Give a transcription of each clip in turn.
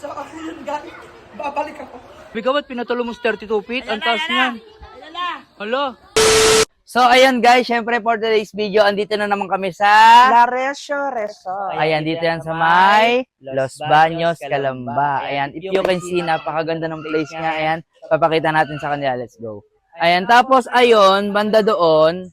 So, ako yun, guys. Babalik ako. Bika ba't pinatulo mo 32 feet? Ang taas niyan. Ayan na. Hala. So, ayan guys, syempre for today's video, andito na naman kami sa... Laresio Resort. Ayan, dito yan sa may Los Baños, Calamba. Ayan, if you can see, napakaganda ng place niya. Ayan, papakita natin sa kanila. Let's go. Ayan, tapos ayun, banda doon,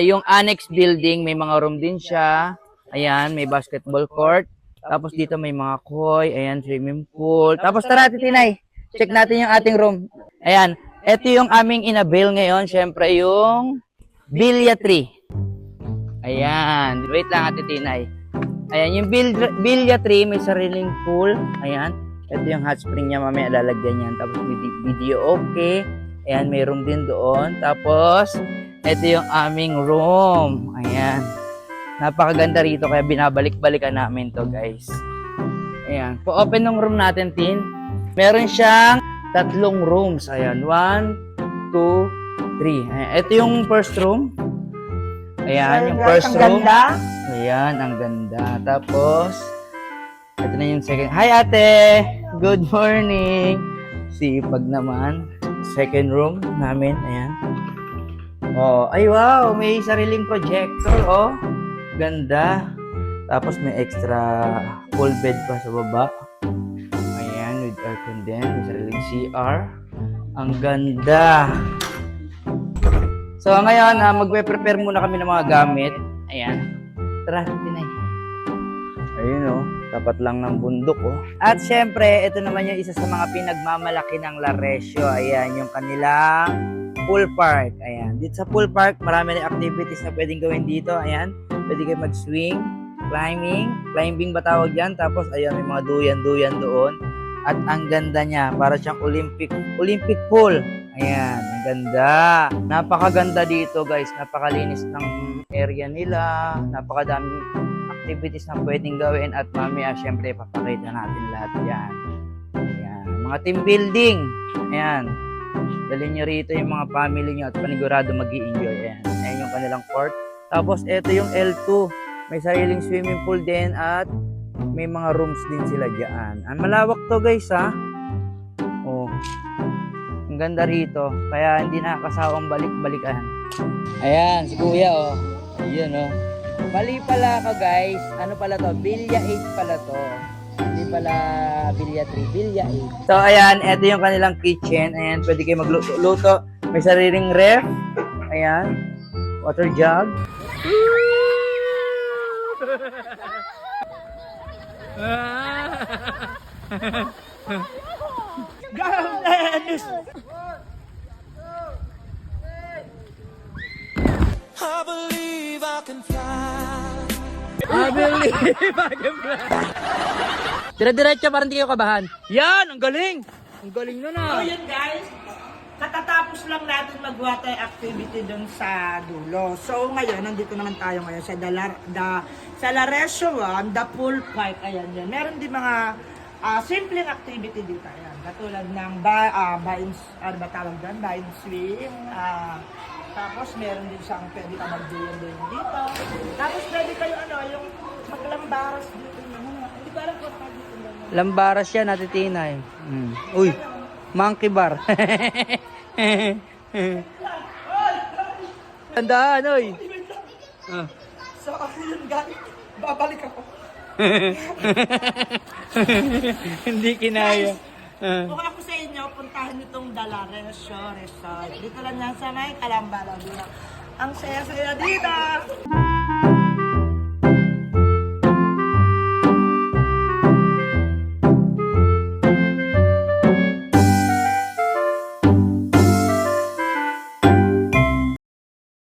yung annex building, may mga room din siya. Ayan, may basketball court. Tapos dito may mga koi, ayan, swimming pool. Tapos tara, titinay, check natin yung ating room. Ayan, ito yung aming inabil ngayon, syempre yung Villa 3. Ayan, wait lang Ate Tinay. Ayan, yung Villa 3 may sariling pool. Ayan, ito yung hot spring niya, mamaya lalagyan yan. Tapos may video okay. Ayan, may room din doon. Tapos, ito yung aming room. Ayan. Napakaganda rito kaya binabalik-balikan namin to guys. Ayan. Po-open ng room natin, Tin. Meron siyang 3 rooms. Ayan. 1, 2, 3. Ayan. Ito yung first room. Ayan. Yung first room. Ganda. Ayan. Ang ganda. Tapos, ito na yung second. Hi, ate! Good morning! Sipag naman. Second room namin. Ayan. Oh, ay wow, may sariling projector, oh. Ganda. Tapos may extra full bed pa sa baba. Ayan, with aircon din, may sariling CR. Ang ganda. So ngayon, magpe-prepare muna kami ng mga gamit. Ayan. Tara, tinay. Ayun oh, tapat lang ng bundok oh. At syempre, ito naman yung isa sa mga pinagmamalaki ng Laresio. Ayan, yung kanilang pool park. Ayan, dito sa pool park, marami na activities na pwedeng gawin dito. Ayan, pwede kayo mag-swing, climbing ba tawag yan? Tapos ayan, may mga duyan-duyan doon. At ang ganda niya, para siyang Olympic pool. Ayan, ang ganda. Napakaganda dito guys, napakalinis ng area nila, napakadaming activities na pwedeng gawin at mamaya syempre papakita natin lahat yan. Ayan, mga team building. Ayan, dalhin nyo rito yung mga family nyo at panigurado mag-i-enjoy. Ayan, ayan yung kanilang court. Tapos ito yung L2, may sariling swimming pool din at may mga rooms din sila dyan. Ang malawak to guys ha. Oh, ang ganda rito, kaya hindi nakakasawang balik-balikan. Ayan, si kuya oh. Ayun oh. Mali pala ako guys. Ano pala to? Villa 8 pala to. Hindi pala Villa 3. Villa 8. So ayan, ito yung kanilang kitchen. Ayan, pwede kayo magluto. May sariling ref. Ayan. Water jug. I believe I can fly. I believe I can fly. Dire-diretso, parang hindi kayo kabahan. Yan! Ang galing! Ang galing nun ah. So, yun guys. Katatapos lang natin mag-water activity dun sa dulo. So, ngayon, nandito naman tayo ngayon sa Laresio, the pool park. Ayan yan. Meron din mga simpleng activity dito. Ayan. Katulad ng buy and swing. Tapos meron din siyang pwede ka mag-duyan-duyan dito. Tapos pwede kayo yung maglambaras dito. Hindi ko alam kung tawag dito. Lambaras yan, Ate Tinay. Uy, monkey bar. Tandaan, oy. So, ako yun guys. Babalik ako. Hindi kinaya. Kung ako sa inyo, puntahan nyo itong Laresio Resort. Dito lang yan sa may Calamba, Laguna. Ang saya-saya dito!